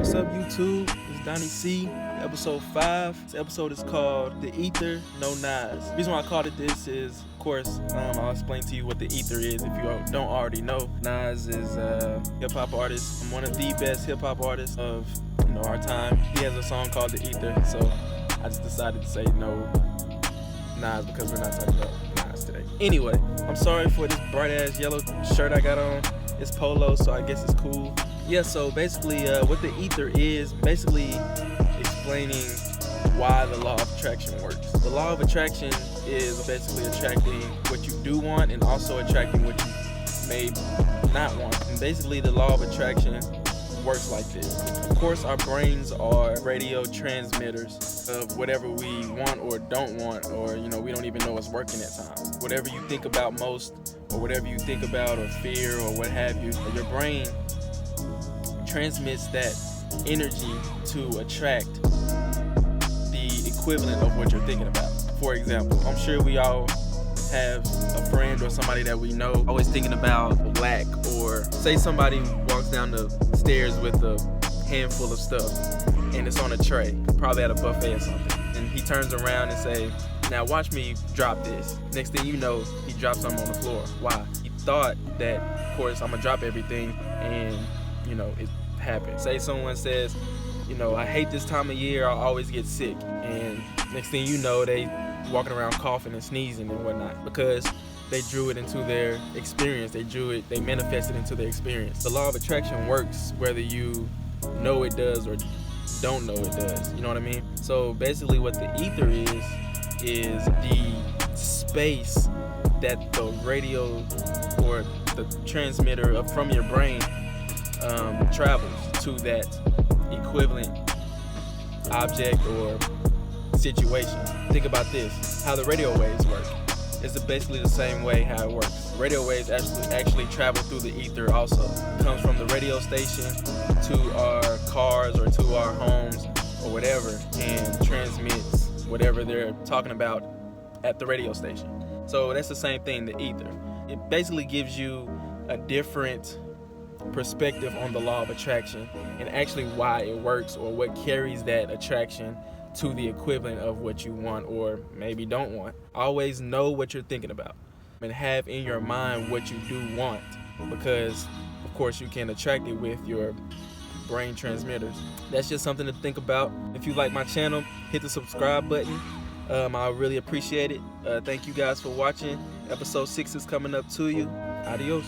What's up, YouTube? It's Donnie C, episode 5. This episode is called The Ether, No Nas. The reason why I called it this is, of course, I'll explain to you what the ether is if you don't already know. Nas is a hip-hop artist. I'm one of the best hip-hop artists of our time. He has a song called The Ether, so I just decided to say no Nas because we're not talking about Nas today. Anyway, I'm sorry for this bright-ass yellow shirt I got on. It's polo, so I guess it's cool. Yeah, so basically what the ether is, basically explaining why the law of attraction works. The law of attraction is basically attracting what you do want and also attracting what you may not want. And basically the law of attraction works like this. Of course, our brains are radio transmitters of whatever we want or don't want, or we don't even know what's working at times. Whatever you think about most, or whatever you think about or fear or what have you, your brain transmits that energy to attract the equivalent of what you're thinking about. For example, I'm sure we all have a friend or somebody that we know always thinking about black, or say somebody walks down the stairs with a handful of stuff and it's on a tray, probably at a buffet or something, and he turns around and say, "Now watch me drop this." Next thing you know, he drops something on the floor. Why? He thought that, of course, I'm gonna drop everything, and it happened. Say someone says, "I hate this time of year, I always get sick," and next thing you know, they walking around coughing and sneezing and whatnot, because they drew it into their experience. They manifested into their experience. The law of attraction works whether you know it does or don't know it does. You know what I mean? So basically what the ether is the space that the radio or the transmitter from your brain travels to that equivalent object or situation. Think about this, how the radio waves work. It's basically the same way how it works. Radio waves actually travel through the ether also. It comes from the radio station to our cars or to our homes or whatever, and transmits whatever they're talking about at the radio station. So that's the same thing, the ether. It basically gives you a different perspective on the law of attraction and actually why it works, or what carries that attraction to the equivalent of what you want or maybe don't want. Always know what you're thinking about and have in your mind what you do want, because of course you can attract it with your brain transmitters. That's just something to think about. If you like my channel, hit the subscribe button. I really appreciate it. Thank you guys for watching. Episode 6 is coming up to you. Adios.